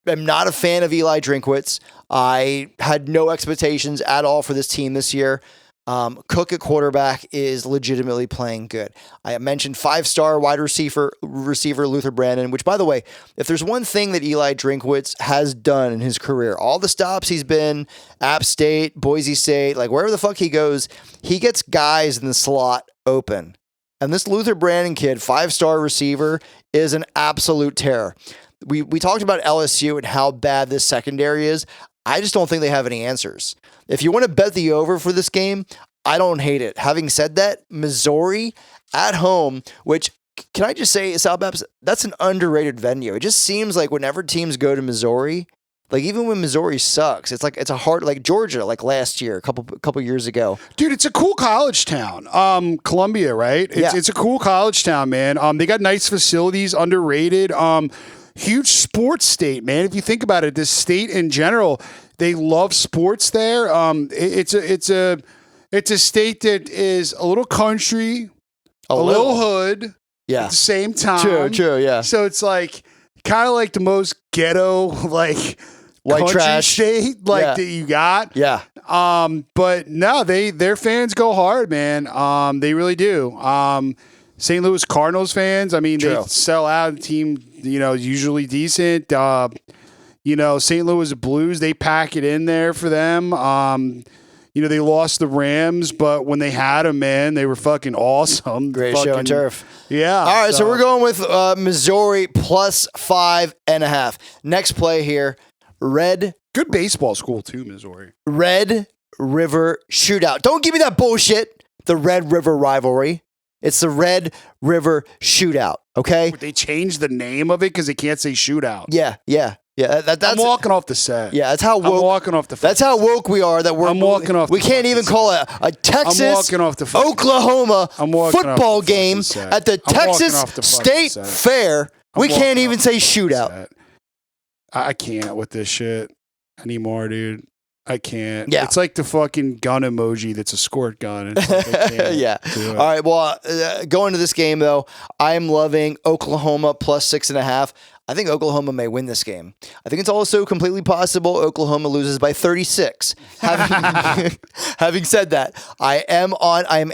am not a fan of Eli Drinkwitz. I had no expectations at all for this team this year. Cook at quarterback is legitimately playing good. I mentioned 5-star wide receiver Luther Brandon, which, by the way, if there's one thing that Eli Drinkwitz has done in his career, all the stops he's been, App State, Boise State, like wherever the fuck he goes, he gets guys in the slot open. And this Luther Brandon kid, 5-star receiver, is an absolute terror. We talked about LSU and how bad this secondary is. I just don't think they have any answers. If you want to bet the over for this game, I don't hate it. Having said that, Missouri at home, which, can I just say, Sal Baps, that's an underrated venue. It just seems like whenever teams go to Missouri, like even when Missouri sucks, it's a hard, like Georgia, like last year, a couple years ago. Dude, it's a cool college town. Columbia, right? It's a cool college town, man. They got nice facilities, underrated. Huge sports state, man. If you think about it, this state in general, they love sports there. It's a state that is a little country, a little hood, at the same time. True, yeah. So it's like kind of like the most ghetto, like white country trash state, that you got. Yeah. But no, their fans go hard, man. They really do. St. Louis Cardinals fans, I mean, they sell out. Team, usually decent. St. Louis Blues, they pack it in there for them. They lost the Rams, but when they had them, man, they were fucking awesome. Great show and turf. Yeah. All right, so we're going with Missouri plus 5.5. Next play here, Good baseball school too, Missouri. Red River Shootout. Don't give me that bullshit. The Red River rivalry. It's the Red River Shootout, okay? They changed the name of it because they can't say shootout. Yeah. That's, I'm walking off the set. Yeah, that's how woke. I'm walking off the. That's how woke we are. That I'm walking off. We can't even call it a Texas, Oklahoma football game at the Texas State Fair. We can't even say shootout. I can't with this shit anymore, dude. I can't. Yeah. It's like the fucking gun emoji that's a squirt gun. It's like, I can't Yeah. do it. All right. Well, going to this game, though, I'm loving Oklahoma plus 6.5. I think Oklahoma may win this game. I think it's also completely possible Oklahoma loses by 36. Having said that, I am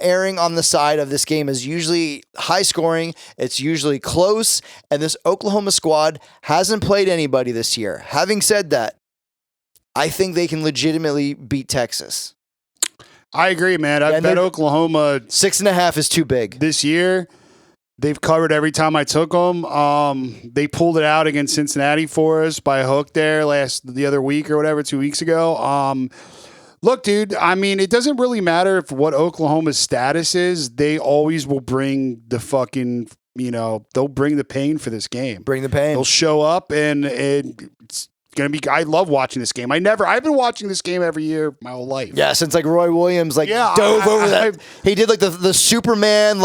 erring on the side of this game is usually high scoring. It's usually close, and this Oklahoma squad hasn't played anybody this year. Having said that, I think they can legitimately beat Texas. I agree, man. I Yeah, bet Oklahoma 6.5 is too big. this year. They've covered every time I took them. They pulled it out against Cincinnati for us by hook there the other week or whatever, 2 weeks ago. Look, dude, I mean, it doesn't really matter what Oklahoma's status is. They always will bring the fucking, they'll bring the pain for this game. Bring the pain. They'll show up and it's going to be, I love watching this game. I've been watching this game every year my whole life. Yeah, since like Roy Williams dove over that. He did like the Superman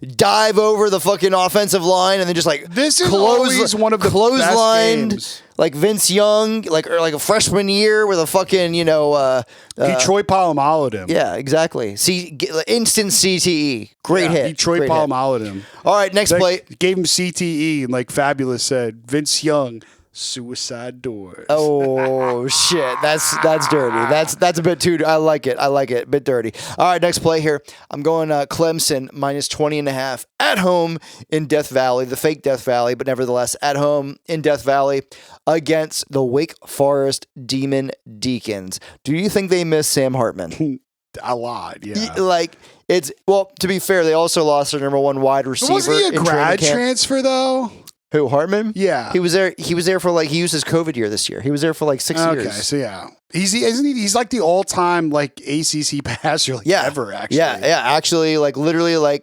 dive over the fucking offensive line and then just this is always one of the clotheslined best games. Like Vince Young, or like a freshman year with a fucking Detroit Palomalo'd him. Yeah, exactly. Instant CTE. Great hit. Detroit Palomalo'd him. All right, next play. Gave him CTE and like Fabulous said, Vince Young. Suicide doors. Oh shit, that's dirty. That's a bit too. I like it. A bit dirty. All right, next play here. I'm going Clemson minus 20.5 at home in Death Valley, the fake Death Valley, but nevertheless at home in Death Valley against the Wake Forest Demon Deacons. Do you think they miss Sam Hartman? A lot, yeah. To be fair, they also lost their number one wide receiver. Wasn't he a in training grad camp. transfer though? Who, Hartman? Yeah. He was there for he used his COVID year this year. He was there for 6 years. Okay, so yeah. He's like the all-time ACC passer ever, actually. Yeah, actually literally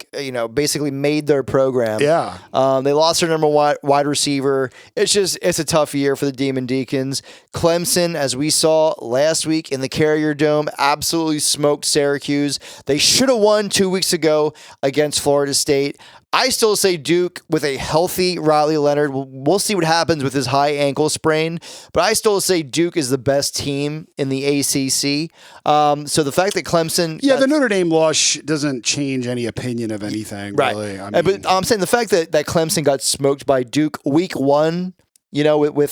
basically made their program. Yeah. They lost their number one wide receiver. It's a tough year for the Demon Deacons. Clemson, as we saw last week in the Carrier Dome, absolutely smoked Syracuse. They should have won 2 weeks ago against Florida State. I still say Duke with a healthy Riley Leonard. We'll see what happens with his high ankle sprain, but I still say Duke is the best team in the ACC. So the fact that Clemson... Yeah, the Notre Dame loss doesn't change any opinion of anything, right. really. But I'm saying the fact that Clemson got smoked by Duke week one, with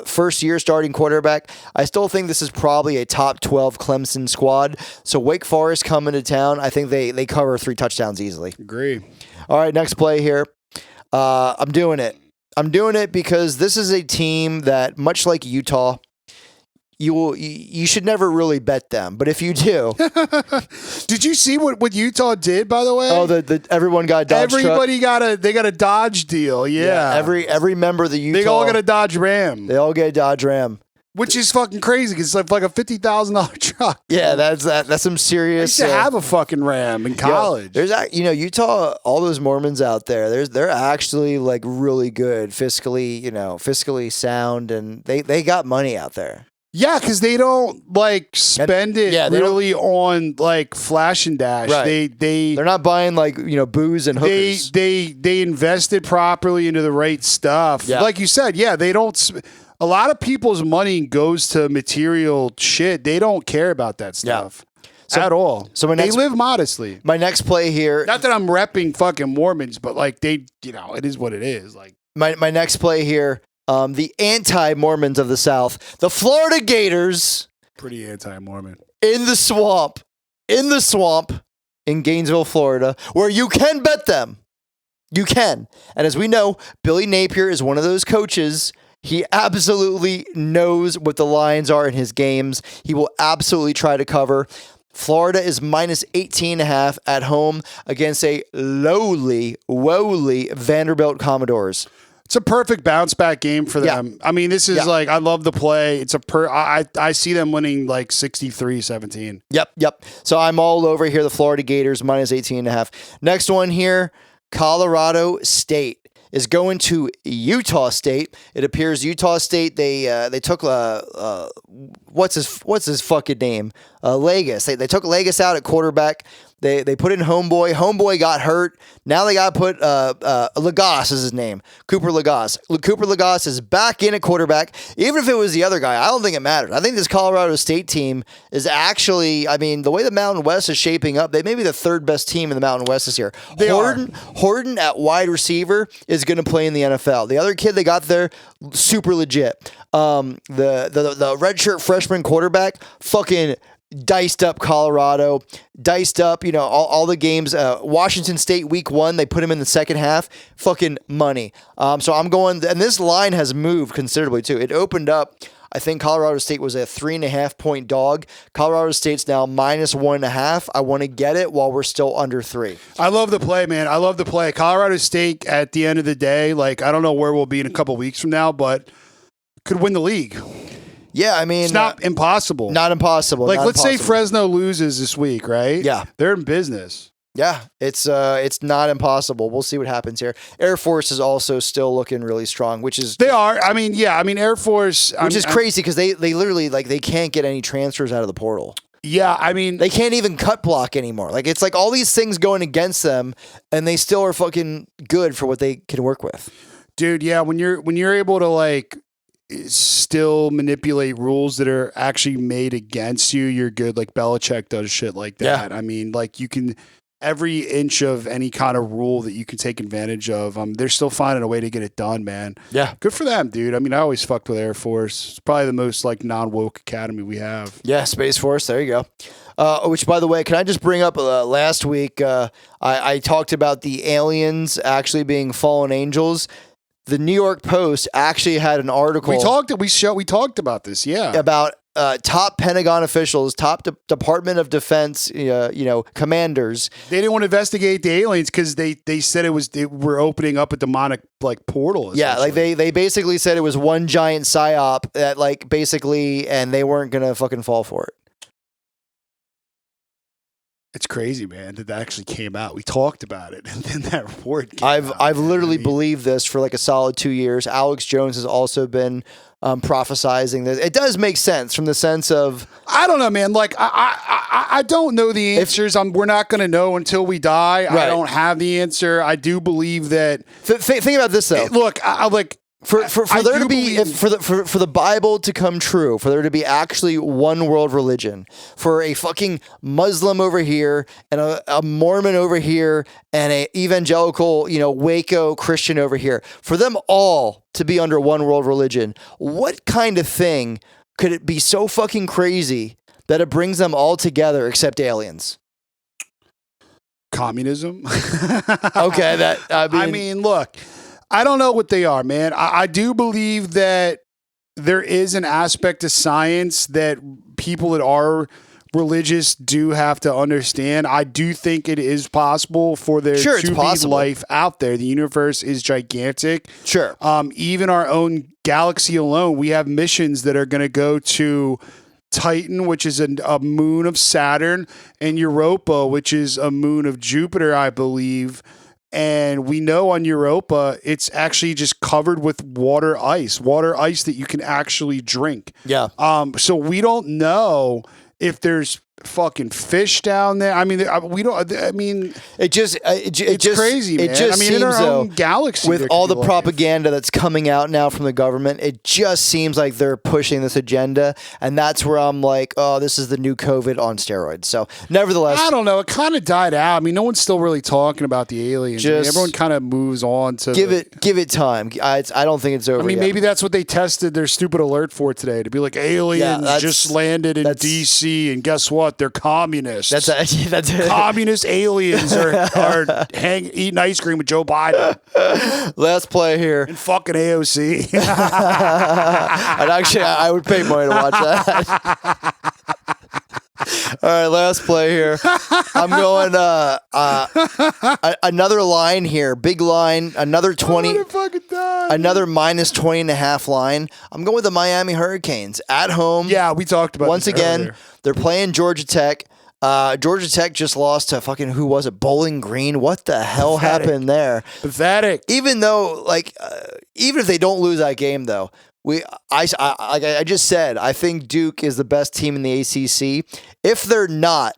first-year starting quarterback, I still think this is probably a top 12 Clemson squad. So Wake Forest coming to town, I think they cover 3 touchdowns easily. Agree. All right, next play here. I'm doing it. I'm doing it because this is a team that, much like Utah, you should never really bet them. But if you do, did you see what Utah did? By the way, everyone got a Dodge Everybody truck. They got a Dodge deal. Yeah, every member of the Utah, they all got a Dodge Ram. They all get a Dodge Ram. Which is fucking crazy because it's like a $50,000 truck. Yeah, that's some serious. I used to have a fucking Ram in college. There's Utah, all those Mormons out there. They're actually really good fiscally sound, and they got money out there. Yeah, because they don't spend it really on flash and dash. Right. They're not buying booze and hookers. They invested properly into the right stuff. Yeah. Like you said, they don't. A lot of people's money goes to material shit. They don't care about that stuff at all. So they live modestly. My next play here. Not that I'm repping fucking Mormons, but it is what it is. My next play here. The anti-Mormons of the South, the Florida Gators. Pretty anti-Mormon. In the swamp in Gainesville, Florida, where you can bet them. You can. And as we know, Billy Napier is one of those coaches. He absolutely knows what the lines are in his games. He will absolutely try to cover. Florida is minus 18.5 at home against a lowly Vanderbilt Commodores. It's a perfect bounce back game for them. I mean, this is I love the play. It's I see them winning 63-17. Yep. So I'm all over here. The Florida Gators minus 18.5. Next one here, Colorado State is going to Utah State. It appears Utah State they took what's his fucking name? Legis. They took Legis out at quarterback. They put in Homeboy. Homeboy got hurt. Now they got to put Lagasse is his name. Cooper Lagasse. Cooper Lagasse is back in at quarterback. Even if it was the other guy, I don't think it matters. I think this Colorado State team is actually, I mean, the way the Mountain West is shaping up, they may be the third best team in the Mountain West this year. Horton at wide receiver is going to play in the NFL. The other kid they got there, super legit. The redshirt freshman quarterback, fucking diced up Colorado, diced up, all the games. Washington State week 1, they put him in the second half. Fucking money. So I'm going, and this line has moved considerably too. It opened up, I think Colorado State was a 3.5 point dog. Colorado State's now -1.5. I want to get it while we're still under 3. I love the play, man. I love the play. Colorado State, at the end of the day, like, I don't know where we'll be in a couple weeks from now, but could win the league. Yeah, I mean, it's not impossible. Not impossible. Like, let's say Fresno loses this week, right? Yeah, they're in business. Yeah, it's not impossible. We'll see what happens here. Air Force is also still looking really strong, which is they are. I mean, yeah. I mean, Air Force, which is crazy because they literally they can't get any transfers out of the portal. Yeah, I mean, they can't even cut block anymore. Like, it's like all these things going against them, and they still are fucking good for what they can work with. Dude, yeah. When you're able to like still manipulate rules that are actually made against you, you're good. Like Belichick does shit like that. Yeah. I mean, like you can. Every inch of any kind of rule that you can take advantage of, they're still finding a way to get it done, man. Yeah. Good for them, dude. I mean, I always fucked with Air Force. It's probably the most like non-woke academy we have. Yeah, Space Force. There you go. Which, by the way, can I just bring up last week, I talked about the aliens actually being fallen angels. The New York Post actually had an article. We talked about this, yeah. About top Pentagon officials, top Department of Defense, commanders. They didn't want to investigate the aliens because they said they were opening up a demonic like portal. Yeah, like they basically said it was one giant psyop that like basically, and they weren't gonna fucking fall for it. It's crazy, man, that actually came out. We talked about it, and then that report came out. I've literally believed this for like a solid 2 years. Alex Jones has also been prophesizing this. It does make sense from the sense of I don't know, man. Like I don't know the answers. We're not going to know until we die. Right. I don't have the answer. I do believe that. Think about this though. Look, I like. For there to be for the Bible to come true, for there to be actually one world religion, for a fucking Muslim over here and a Mormon over here and a evangelical, Waco Christian over here, for them all to be under one world religion, what kind of thing could it be so fucking crazy that it brings them all together except aliens? Communism. Okay, I mean, look. I don't know what they are, man. I do believe that there is an aspect of science that people that are religious do have to understand. I do think it is possible for there to be life out there. The universe is gigantic. Sure. Even our own galaxy alone, we have missions that are going to go to Titan, which is a moon of Saturn, and Europa, which is a moon of Jupiter, I believe. And we know on Europa, it's actually just covered with water ice that you can actually drink. Yeah. So we don't know if there's fucking fish down there. I mean, we don't. I mean, it's crazy, man. It just seems in our own galaxy, with all the propaganda that's coming out now from the government, it just seems like they're pushing this agenda, and that's where I'm like, oh, this is the new COVID on steroids. So, nevertheless, I don't know. It kind of died out. I mean, no one's still really talking about the aliens. Everyone kind of moves on to give it time. I don't think it's over. I mean, maybe that's what they tested their stupid alert for today, to be like, aliens just landed in DC, and guess what? They're communists. That's communist aliens are eating ice cream with Joe Biden. Last play here. And fucking AOC. And actually, I would pay money to watch that. All right, last play here. I'm going another line here. Big line. Another 20. Another -20.5 line. I'm going with the Miami Hurricanes at home. Yeah, we talked about once this again. Earlier. They're playing Georgia Tech. Georgia Tech just lost to fucking, who was it? Bowling Green. What the hell happened there? Pathetic. Even though, even if they don't lose that game, though, I just said, I think Duke is the best team in the ACC. If they're not,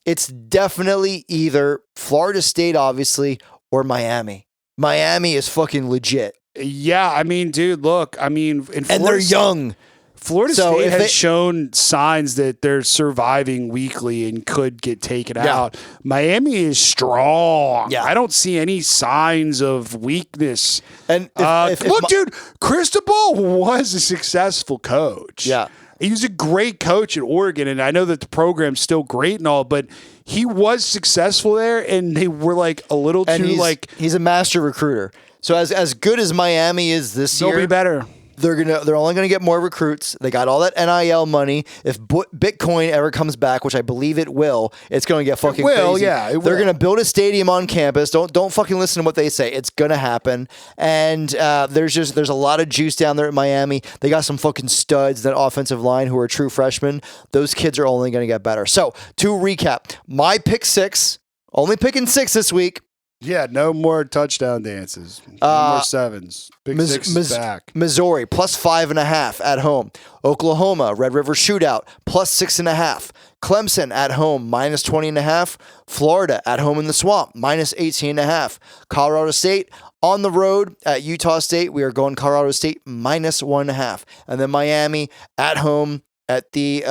it's definitely either Florida State, obviously, or Miami. Miami is fucking legit. Yeah, I mean, dude, look, I mean, And they're young. Florida So State if has they- shown signs that they're surviving weekly and could get taken out. Miami is strong. Yeah. I don't see any signs of weakness. And Look, dude, Cristobal was a successful coach. Yeah. He was a great coach at Oregon, and I know that the program's still great and all, but he was successful there, and they were like a little and too he's a master recruiter. So as good as Miami is this they'll year, be better. they're only gonna get more recruits. They got all that NIL money. If Bitcoin ever comes back, which I believe it will, it's gonna get fucking crazy. Yeah, they're gonna build a stadium on campus. Don't fucking listen to what they say. It's gonna happen. And there's a lot of juice down there at Miami. They got some fucking studs, that offensive line, who are true freshmen. Those kids are only gonna get better. So to recap, my pick 6, only picking 6 this week. Yeah, no more touchdown dances. No more sevens. Big Six is back. Missouri plus 5.5 at home. Oklahoma Red River Shootout plus 6.5. Clemson at home minus 20.5. Florida at home in the Swamp minus 18.5. Colorado State on the road at Utah State. We are going Colorado State minus 1.5. And then Miami at home at the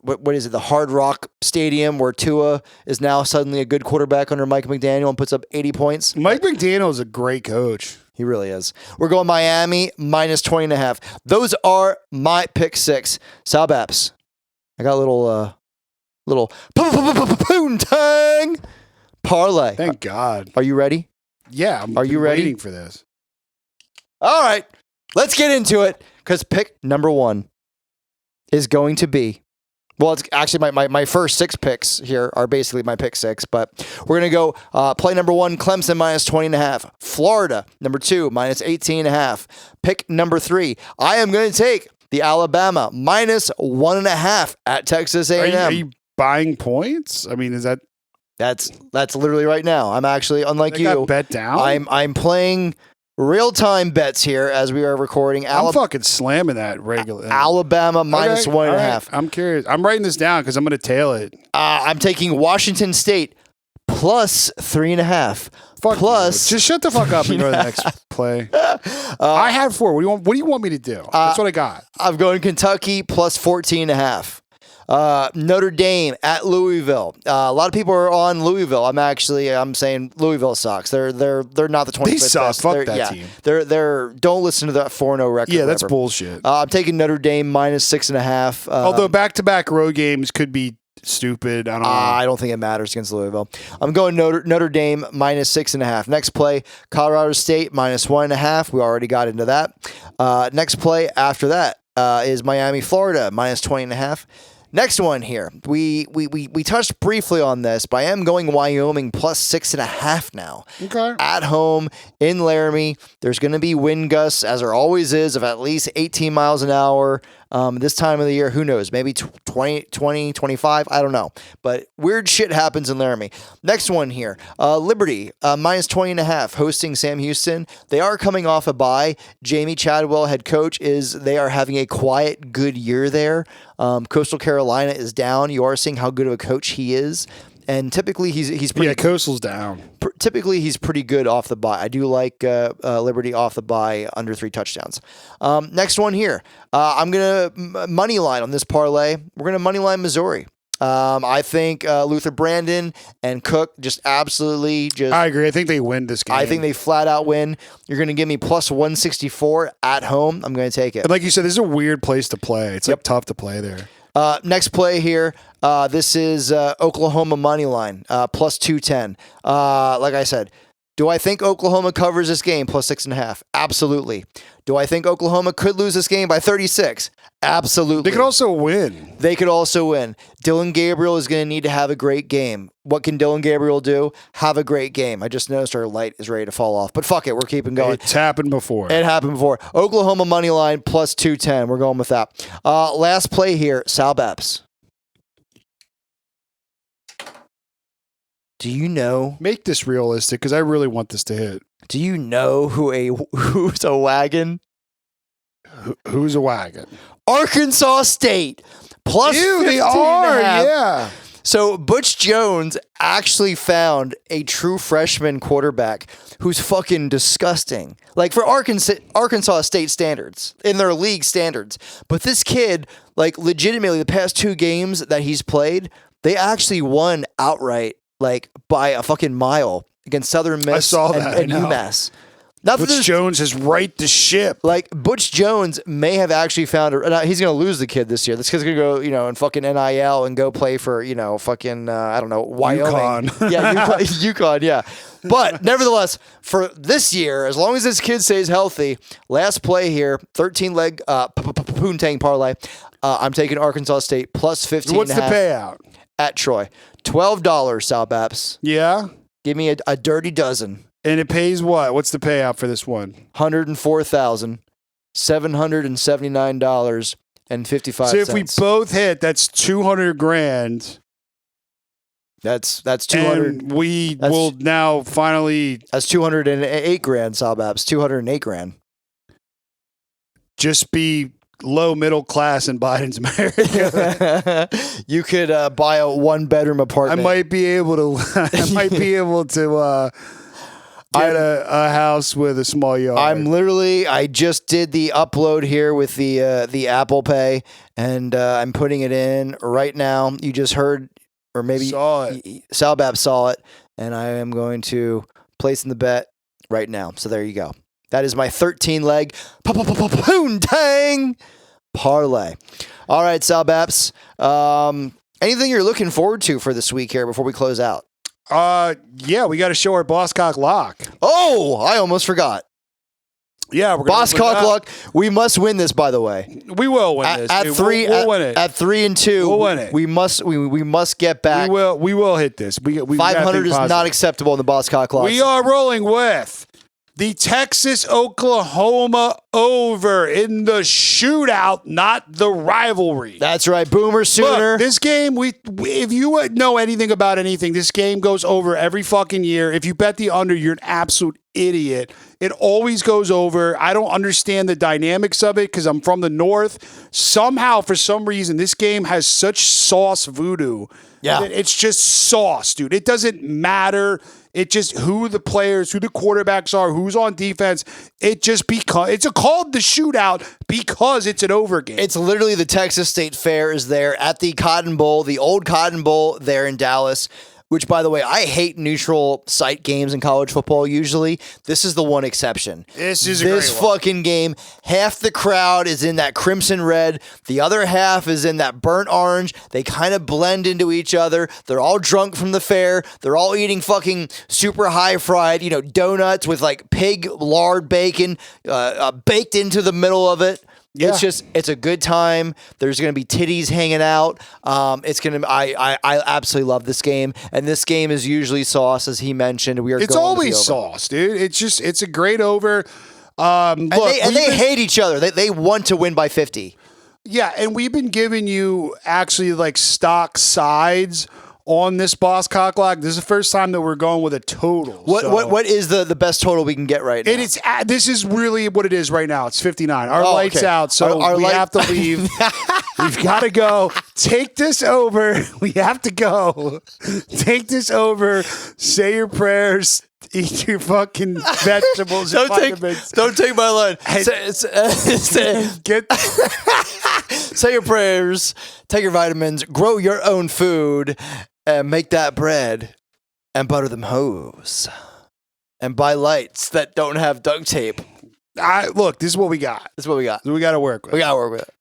what is it? The Hard Rock Stadium, where Tua is now suddenly a good quarterback under Mike McDaniel and puts up 80 points. Mike McDaniel is a great coach. He really is. We're going Miami minus 20.5. Those are my pick 6. Sal Baps. I got a little poontang parlay. Thank God. Are you ready? Yeah. Are you ready? Waiting for this. All right. Let's get into it, because pick number 1 is going to be, well, it's actually my first 6 picks here are basically my pick 6, but we're going to go play number 1, Clemson minus 20.5. Florida, number 2, minus 18.5. Pick number 3, I am going to take the Alabama minus 1.5 at Texas A&M. Are you buying points? I mean, is that... That's literally right now. I'm actually, unlike you, got bet down? I'm playing real-time bets here as we are recording. I'm fucking slamming that regular. Alabama minus 1.5. Right. I'm curious. I'm writing this down because I'm going to tail it. I'm taking Washington State plus 3.5. Fuck plus, you. Just shut the fuck up and go to the next play. I had 4. What do you want me to do? That's what I got. I'm going Kentucky plus 14.5. Notre Dame at Louisville. A lot of people are on Louisville. I'm saying Louisville sucks. They're not the 25th They suck. best. Fuck that team. They're don't listen to that 4-0 record. Yeah, that's bullshit. I'm taking Notre Dame minus 6.5. Although back-to-back road games could be stupid. I don't know. I don't think it matters against Louisville. I'm going Notre Dame minus 6.5. Next play, Colorado State minus 1.5. We already got into that. Next play after that is Miami, Florida minus 20.5. Next one here. We touched briefly on this, but I am going Wyoming plus 6.5 now. Okay. At home in Laramie. There's going to be wind gusts, as there always is, of at least 18 miles an hour. This time of the year, who knows? Maybe 20, 25, I don't know. But weird shit happens in Laramie. Next one here. Liberty, minus 20.5, hosting Sam Houston. They are coming off a bye. Jamie Chadwell, head coach, they are having a quiet, good year there. Coastal Carolina is down. You are seeing how good of a coach he is. And typically he's pretty. Yeah, Coastal's down. Typically he's pretty good off the bye. I do like Liberty off the bye under 3 touchdowns. Next one here. I'm gonna money line on this parlay. We're gonna money line Missouri. I think Luther Brandon and Cook just absolutely just. I agree. I think they win this game. I think they flat out win. You're going to give me plus 164 at home. I'm going to take it. And like you said, this is a weird place to play. It's like tough to play there. Next play here. This is Oklahoma money line plus 210. Like I said, do I think Oklahoma covers this game plus 6.5? Absolutely. Do I think Oklahoma could lose this game by 36? Absolutely. They could also win. Dylan Gabriel is going to need to have a great game. What can Dylan Gabriel do? Have a great game. I just noticed our light is ready to fall off. But fuck it. We're keeping going. It's happened before. It happened before. Oklahoma money line plus 210. We're going with that. Last play here. Sal Baps. Do you know? Make this realistic because I really want this to hit. Do you know who's a wagon? Who's a wagon? Arkansas State plus 15 they and a are. half. Yeah. So Butch Jones actually found a true freshman quarterback who's fucking disgusting. Like for Arkansas State standards, in their league standards. But this kid, like legitimately the past 2 games that he's played, they actually won outright, like by a fucking mile against Southern Miss and UMass. Not Butch Jones has right the ship. Like Butch Jones may have actually found he's going to lose the kid this year. This kid's going to go, and fucking NIL and go play for, fucking I don't know, Wyoming. UConn, yeah. But nevertheless, for this year, as long as this kid stays healthy, last play here, 13-leg poontang parlay. I'm taking Arkansas State plus 15. What's the payout at Troy? $12, Sal Baps. Yeah. Give me a dirty dozen. And it pays what? What's the payout for this one? $104,779.55. So if we both hit, that's $200,000. That's 200. And we will now finally. That's $208,000, Salbaps. $208,000. Just be low middle class in Biden's America. You could buy a 1-bedroom apartment. I might be able to. Get a house with a small yard. I just did the upload here with the Apple Pay, and I'm putting it in right now. You just heard, or maybe saw it. Salbab saw it, and I am going to place in the bet right now. So there you go. That is my 13-leg poontang parlay. All right, Salbaps. Anything you're looking forward to for this week here before we close out? Yeah, we got to show our Boss Cock lock. Oh, I almost forgot. Yeah, we're Boss Cock lock. We must win this, by the way. We will win this. At three, we'll win it. At 3-2, we'll win it. We must get back. We will hit this. We 500 is not acceptable in the Boss Cock lock. We are rolling with the Texas-Oklahoma over in the shootout, not the rivalry. That's right. Boomer Sooner. Look, this game, if you know anything about anything, this game goes over every fucking year. If you bet the under, you're an absolute idiot. It always goes over. I don't understand the dynamics of it because I'm from the North. Somehow, for some reason, this game has such sauce voodoo. Yeah. It's just sauce, dude. It doesn't matter. It just who the players, who the quarterbacks are, who's on defense. It just it's called the shootout because it's an over game. It's literally the Texas State Fair is there at the Cotton Bowl, the old Cotton Bowl there in Dallas. Which, by the way, I hate neutral site games in college football usually. This is the one exception. This is a great one. Fucking game, half the crowd is in that crimson red. The other half is in that burnt orange. They kind of blend into each other. They're all drunk from the fair. They're all eating fucking super high fried, donuts with like pig lard bacon baked into the middle of it. Yeah. It's a good time. There's going to be titties hanging out. I absolutely love this game. And this game is usually sauce, as he mentioned. It's always sauce, dude. It's a great over. They hate each other. They want to win by 50. Yeah. And we've been giving you actually like stock sides on this Boss Cock lock. This is the first time that we're going with a total. What is the best total we can get right now? This is really what it is right now. It's 59. Our light's out, so we have to leave. We've got to go. Take this over. We have to go. Take this over. Say your prayers. Eat your fucking vegetables. Don't take my line. Say your prayers. Take your vitamins. Grow your own food. And make that bread. And butter them hoes. And buy lights that don't have duct tape. Look, this is what we got. This is what we got. We got to work with. We got to work with it.